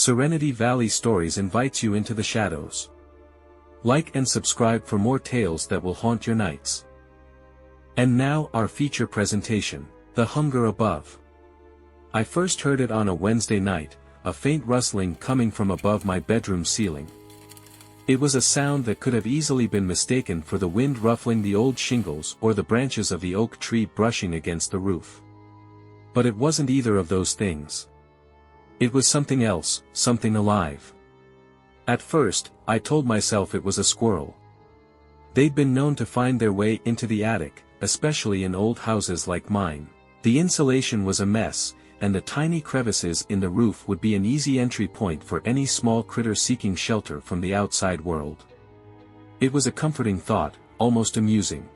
Serenity Valley Stories invites you into the shadows. Like and subscribe for more tales that will haunt your nights. And now our feature presentation, The Hunger Above. I first heard it on a Wednesday night, a faint rustling coming from above my bedroom ceiling. It was a sound that could have easily been mistaken for the wind ruffling the old shingles or the branches of the oak tree brushing against the roof. But it wasn't either of those things. It was something else, something alive. At first, I told myself it was a squirrel. They'd been known to find their way into the attic, especially in old houses like mine. The insulation was a mess, and the tiny crevices in the roof would be an easy entry point for any small critter seeking shelter from the outside world. It was a comforting thought, almost amusing.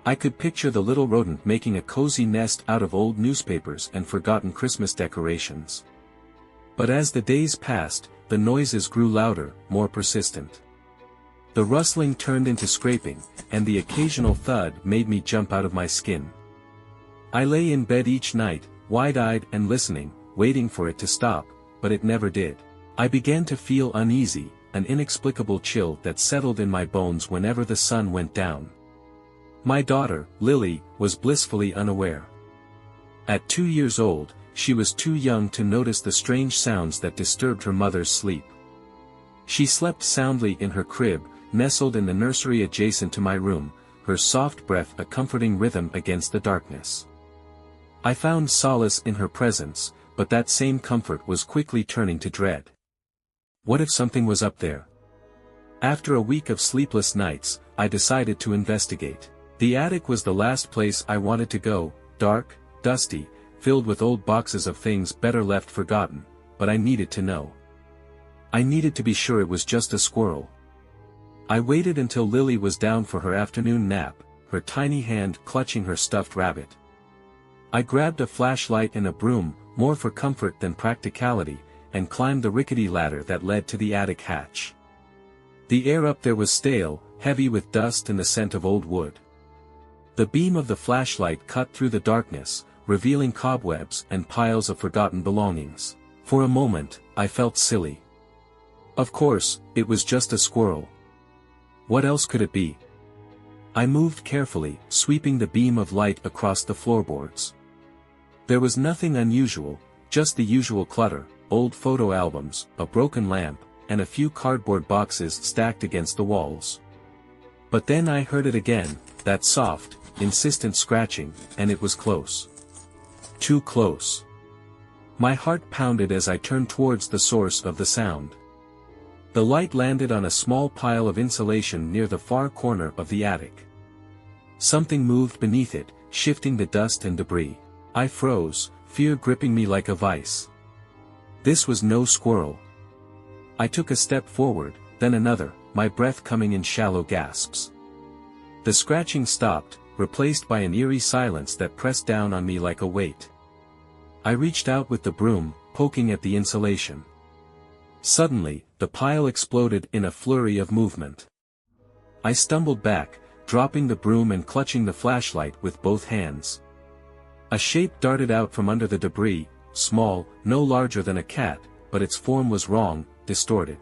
I could picture the little rodent making a cozy nest out of old newspapers and forgotten Christmas decorations. But as the days passed, the noises grew louder, more persistent. The rustling turned into scraping, and the occasional thud made me jump out of my skin. I lay in bed each night, wide-eyed and listening, waiting for it to stop, but it never did. I began to feel uneasy, an inexplicable chill that settled in my bones whenever the sun went down. My daughter, Lily, was blissfully unaware. At 2 years old, she was too young to notice the strange sounds that disturbed her mother's sleep. She slept soundly in her crib, nestled in the nursery adjacent to my room, her soft breath a comforting rhythm against the darkness. I found solace in her presence, but that same comfort was quickly turning to dread. What if something was up there? After a week of sleepless nights, I decided to investigate. The attic was the last place I wanted to go, dark, dusty, filled with old boxes of things better left forgotten, but I needed to know. I needed to be sure it was just a squirrel. I waited until Lily was down for her afternoon nap, her tiny hand clutching her stuffed rabbit. I grabbed a flashlight and a broom, more for comfort than practicality, and climbed the rickety ladder that led to the attic hatch. The air up there was stale, heavy with dust and the scent of old wood. The beam of the flashlight cut through the darkness, revealing cobwebs and piles of forgotten belongings. For a moment, I felt silly. Of course, it was just a squirrel. What else could it be? I moved carefully, sweeping the beam of light across the floorboards. There was nothing unusual, just the usual clutter, old photo albums, a broken lamp, and a few cardboard boxes stacked against the walls. But then I heard it again, that soft, insistent scratching, and it was close. Too close. My heart pounded as I turned towards the source of the sound. The light landed on a small pile of insulation near the far corner of the attic. Something moved beneath it, shifting the dust and debris. I froze, fear gripping me like a vice. This was no squirrel. I took a step forward, then another, my breath coming in shallow gasps. The scratching stopped, replaced by an eerie silence that pressed down on me like a weight. I reached out with the broom, poking at the insulation. Suddenly, the pile exploded in a flurry of movement. I stumbled back, dropping the broom and clutching the flashlight with both hands. A shape darted out from under the debris, small, no larger than a cat, but its form was wrong, distorted.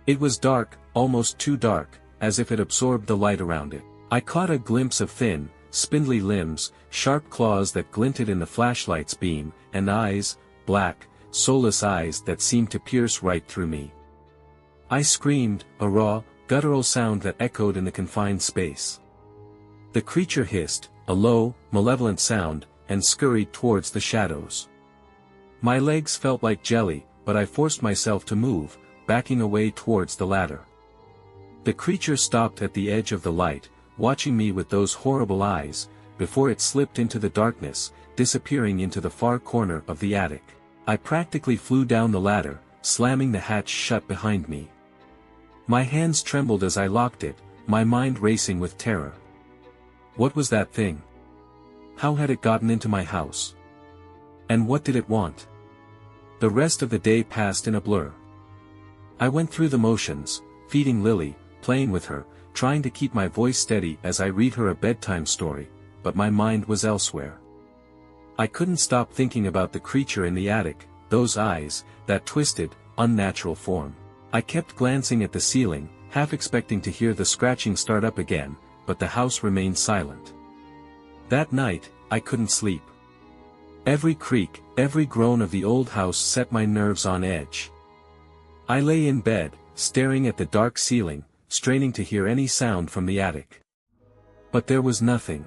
It was dark, almost too dark, as if it absorbed the light around it. I caught a glimpse of thin, spindly limbs, sharp claws that glinted in the flashlight's beam, and eyes, black, soulless eyes that seemed to pierce right through me. I screamed, a raw, guttural sound that echoed in the confined space. The creature hissed, a low, malevolent sound, and scurried towards the shadows. My legs felt like jelly, but I forced myself to move, backing away towards the ladder. The creature stopped at the edge of the light, watching me with those horrible eyes, before it slipped into the darkness, disappearing into the far corner of the attic. I practically flew down the ladder, slamming the hatch shut behind me. My hands trembled as I locked it, my mind racing with terror. What was that thing? How had it gotten into my house? And what did it want? The rest of the day passed in a blur. I went through the motions, feeding Lily, playing with her, trying to keep my voice steady as I read her a bedtime story, but my mind was elsewhere. I couldn't stop thinking about the creature in the attic, those eyes, that twisted, unnatural form. I kept glancing at the ceiling, half expecting to hear the scratching start up again, but the house remained silent. That night, I couldn't sleep. Every creak, every groan of the old house set my nerves on edge. I lay in bed, staring at the dark ceiling, straining to hear any sound from the attic. But there was nothing.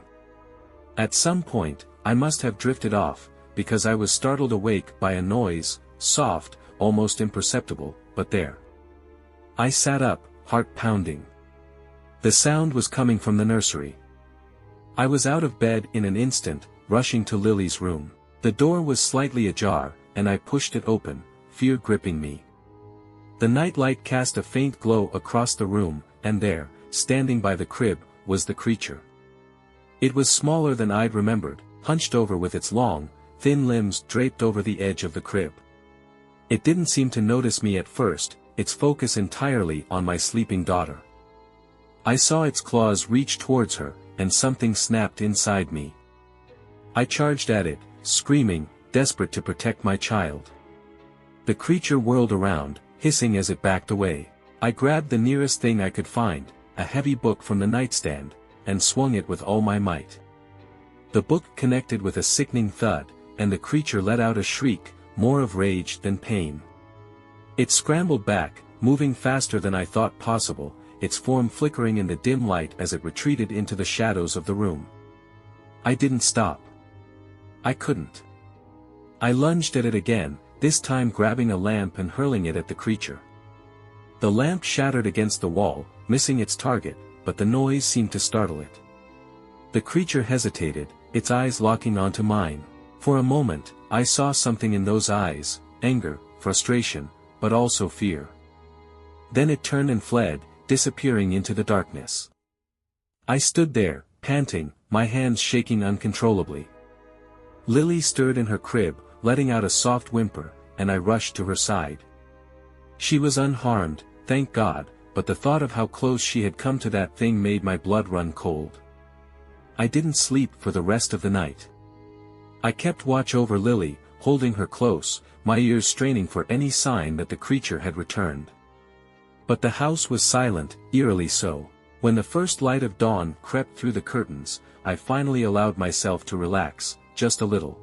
At some point, I must have drifted off, because I was startled awake by a noise, soft, almost imperceptible, but there. I sat up, heart pounding. The sound was coming from the nursery. I was out of bed in an instant, rushing to Lily's room. The door was slightly ajar, and I pushed it open, fear gripping me. The nightlight cast a faint glow across the room, and there, standing by the crib, was the creature. It was smaller than I'd remembered, hunched over with its long, thin limbs draped over the edge of the crib. It didn't seem to notice me at first, its focus entirely on my sleeping daughter. I saw its claws reach towards her, and something snapped inside me. I charged at it, screaming, desperate to protect my child. The creature whirled around, hissing as it backed away. I grabbed the nearest thing I could find, a heavy book from the nightstand, and swung it with all my might. The book connected with a sickening thud, and the creature let out a shriek, more of rage than pain. It scrambled back, moving faster than I thought possible, its form flickering in the dim light as it retreated into the shadows of the room. I didn't stop. I couldn't. I lunged at it again, this time grabbing a lamp and hurling it at the creature. The lamp shattered against the wall, missing its target, but the noise seemed to startle it. The creature hesitated, its eyes locking onto mine. For a moment, I saw something in those eyes, anger, frustration, but also fear. Then it turned and fled, disappearing into the darkness. I stood there, panting, my hands shaking uncontrollably. Lily stirred in her crib, letting out a soft whimper, and I rushed to her side. She was unharmed, thank God, but the thought of how close she had come to that thing made my blood run cold. I didn't sleep for the rest of the night. I kept watch over Lily, holding her close, my ears straining for any sign that the creature had returned. But the house was silent, eerily so. When the first light of dawn crept through the curtains, I finally allowed myself to relax, just a little.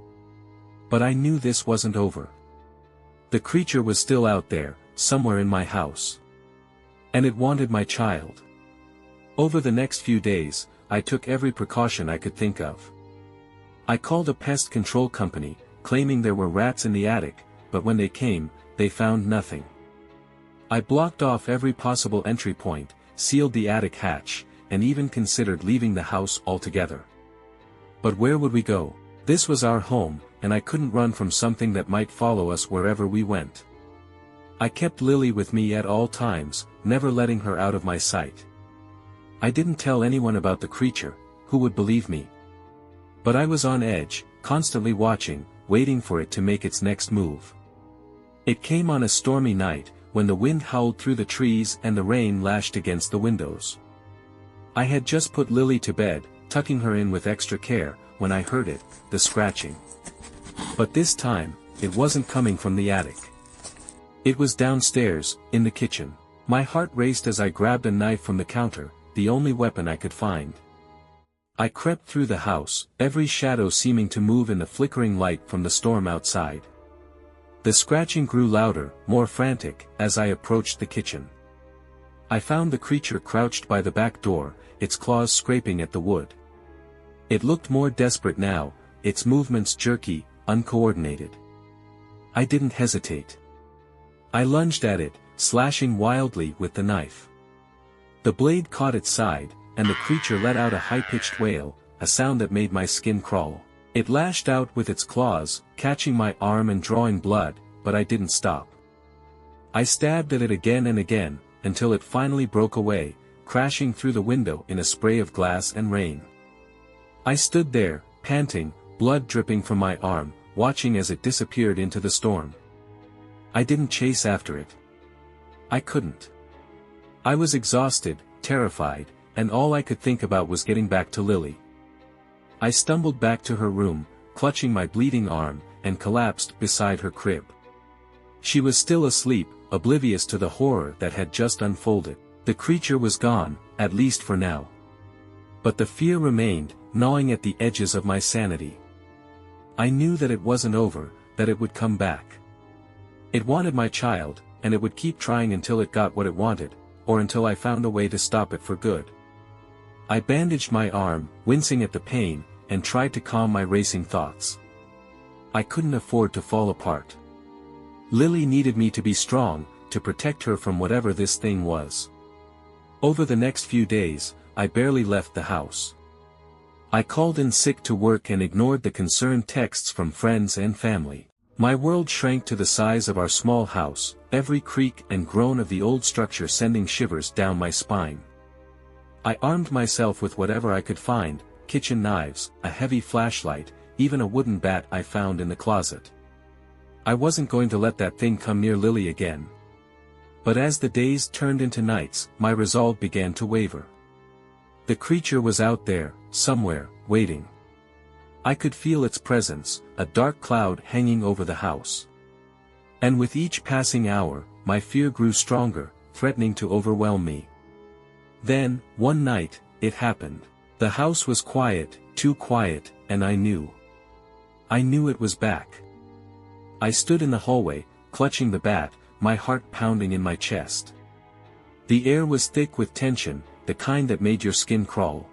But I knew this wasn't over. The creature was still out there, somewhere in my house. And it wanted my child. Over the next few days, I took every precaution I could think of. I called a pest control company, claiming there were rats in the attic, but when they came, they found nothing. I blocked off every possible entry point, sealed the attic hatch, and even considered leaving the house altogether. But where would we go? This was our home, and I couldn't run from something that might follow us wherever we went. I kept Lily with me at all times, never letting her out of my sight. I didn't tell anyone about the creature, who would believe me? But I was on edge, constantly watching, waiting for it to make its next move. It came on a stormy night, when the wind howled through the trees and the rain lashed against the windows. I had just put Lily to bed, tucking her in with extra care, when I heard it, the scratching. But this time, it wasn't coming from the attic. It was downstairs, in the kitchen. My heart raced as I grabbed a knife from the counter, the only weapon I could find. I crept through the house, every shadow seeming to move in the flickering light from the storm outside. The scratching grew louder, more frantic, as I approached the kitchen. I found the creature crouched by the back door, its claws scraping at the wood. It looked more desperate now, its movements jerky, uncoordinated. I didn't hesitate. I lunged at it, slashing wildly with the knife. The blade caught its side, and the creature let out a high-pitched wail, a sound that made my skin crawl. It lashed out with its claws, catching my arm and drawing blood, but I didn't stop. I stabbed at it again and again, until it finally broke away, crashing through the window in a spray of glass and rain. I stood there, panting, blood dripping from my arm, watching as it disappeared into the storm. I didn't chase after it. I couldn't. I was exhausted, terrified, and all I could think about was getting back to Lily. I stumbled back to her room, clutching my bleeding arm, and collapsed beside her crib. She was still asleep, oblivious to the horror that had just unfolded. The creature was gone, at least for now. But the fear remained, gnawing at the edges of my sanity. I knew that it wasn't over, that it would come back. It wanted my child, and it would keep trying until it got what it wanted, or until I found a way to stop it for good. I bandaged my arm, wincing at the pain, and tried to calm my racing thoughts. I couldn't afford to fall apart. Lily needed me to be strong, to protect her from whatever this thing was. Over the next few days, I barely left the house. I called in sick to work and ignored the concerned texts from friends and family. My world shrank to the size of our small house, every creak and groan of the old structure sending shivers down my spine. I armed myself with whatever I could find, kitchen knives, a heavy flashlight, even a wooden bat I found in the closet. I wasn't going to let that thing come near Lily again. But as the days turned into nights, my resolve began to waver. The creature was out there, somewhere, waiting. I could feel its presence, a dark cloud hanging over the house. And with each passing hour, my fear grew stronger, threatening to overwhelm me. Then, one night, it happened. The house was quiet, too quiet, and I knew it was back. I stood in the hallway, clutching the bat, my heart pounding in my chest. The air was thick with tension, the kind that made your skin crawl.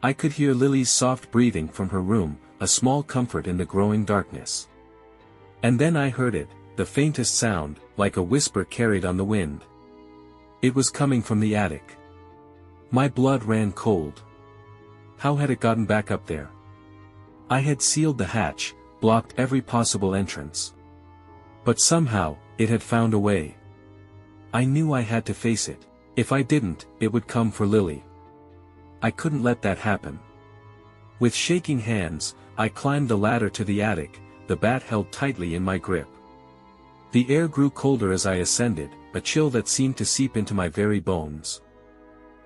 I could hear Lily's soft breathing from her room, a small comfort in the growing darkness. And then I heard it, the faintest sound, like a whisper carried on the wind. It was coming from the attic. My blood ran cold. How had it gotten back up there? I had sealed the hatch, blocked every possible entrance. But somehow, it had found a way. I knew I had to face it. If I didn't, it would come for Lily. I couldn't let that happen. With shaking hands, I climbed the ladder to the attic, the bat held tightly in my grip. The air grew colder as I ascended, a chill that seemed to seep into my very bones.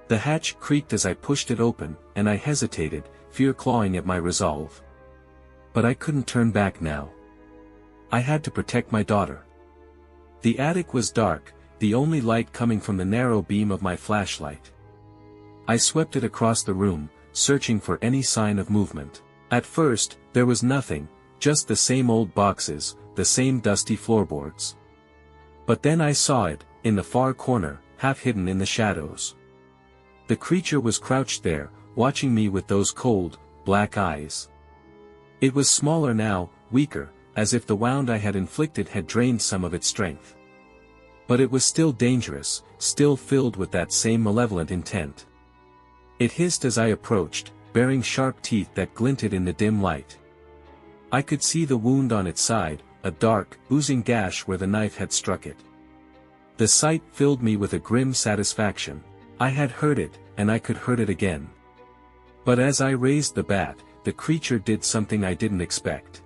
The hatch creaked as I pushed it open, and I hesitated, fear clawing at my resolve. But I couldn't turn back now. I had to protect my daughter. The attic was dark, the only light coming from the narrow beam of my flashlight. I swept it across the room, searching for any sign of movement. At first, there was nothing, just the same old boxes, the same dusty floorboards. But then I saw it, in the far corner, half hidden in the shadows. The creature was crouched there, watching me with those cold, black eyes. It was smaller now, weaker, as if the wound I had inflicted had drained some of its strength. But it was still dangerous, still filled with that same malevolent intent. It hissed as I approached, baring sharp teeth that glinted in the dim light. I could see the wound on its side, a dark, oozing gash where the knife had struck it. The sight filled me with a grim satisfaction. I had heard it, and I could hurt it again. But as I raised the bat, the creature did something I didn't expect.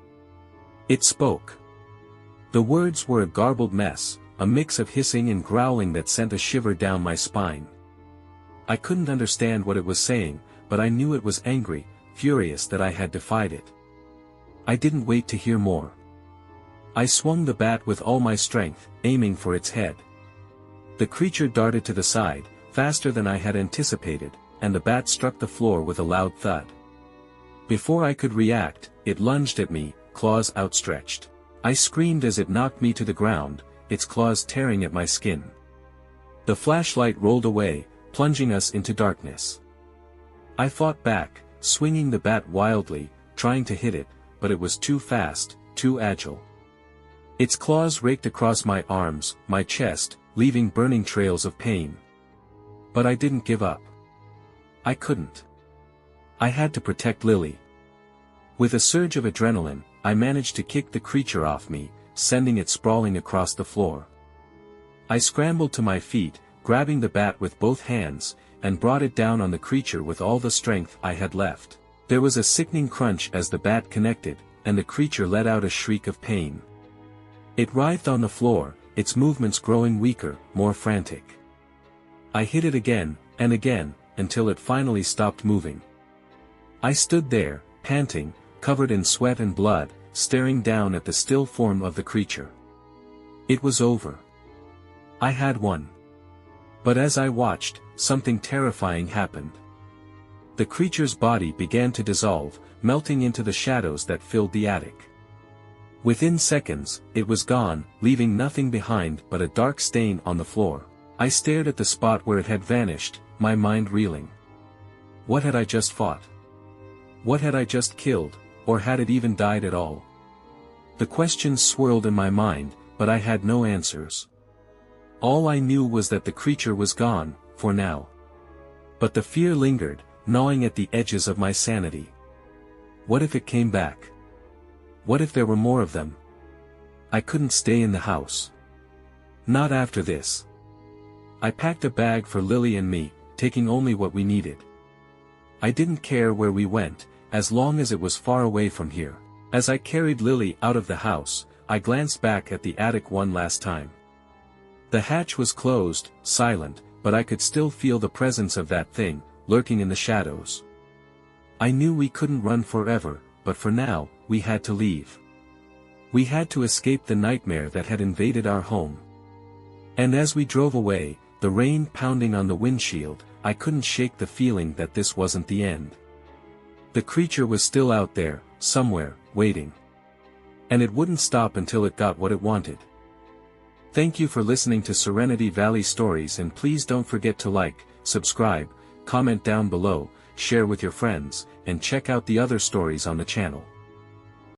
It spoke. The words were a garbled mess, a mix of hissing and growling that sent a shiver down my spine. I couldn't understand what it was saying, but I knew it was angry, furious that I had defied it. I didn't wait to hear more. I swung the bat with all my strength, aiming for its head. The creature darted to the side, faster than I had anticipated, and the bat struck the floor with a loud thud. Before I could react, it lunged at me, claws outstretched. I screamed as it knocked me to the ground, its claws tearing at my skin. The flashlight rolled away, plunging us into darkness. I fought back, swinging the bat wildly, trying to hit it, but it was too fast, too agile. Its claws raked across my arms, my chest, leaving burning trails of pain. But I didn't give up. I couldn't. I had to protect Lily. With a surge of adrenaline, I managed to kick the creature off me, sending it sprawling across the floor. I scrambled to my feet, grabbing the bat with both hands, and brought it down on the creature with all the strength I had left. There was a sickening crunch as the bat connected, and the creature let out a shriek of pain. It writhed on the floor, its movements growing weaker, more frantic. I hit it again, and again, until it finally stopped moving. I stood there, panting, covered in sweat and blood, staring down at the still form of the creature. It was over. I had won. But as I watched, something terrifying happened. The creature's body began to dissolve, melting into the shadows that filled the attic. Within seconds, it was gone, leaving nothing behind but a dark stain on the floor. I stared at the spot where it had vanished, my mind reeling. What had I just fought? What had I just killed, or had it even died at all? The questions swirled in my mind, but I had no answers. All I knew was that the creature was gone, for now. But the fear lingered, gnawing at the edges of my sanity. What if it came back? What if there were more of them? I couldn't stay in the house. Not after this. I packed a bag for Lily and me, taking only what we needed. I didn't care where we went, as long as it was far away from here. As I carried Lily out of the house, I glanced back at the attic one last time. The hatch was closed, silent, but I could still feel the presence of that thing, lurking in the shadows. I knew we couldn't run forever, but for now, we had to leave. We had to escape the nightmare that had invaded our home. And as we drove away, the rain pounding on the windshield, I couldn't shake the feeling that this wasn't the end. The creature was still out there, somewhere, waiting. And it wouldn't stop until it got what it wanted. Thank you for listening to Serenity Valley Stories, and please don't forget to like, subscribe, comment down below, share with your friends, and check out the other stories on the channel.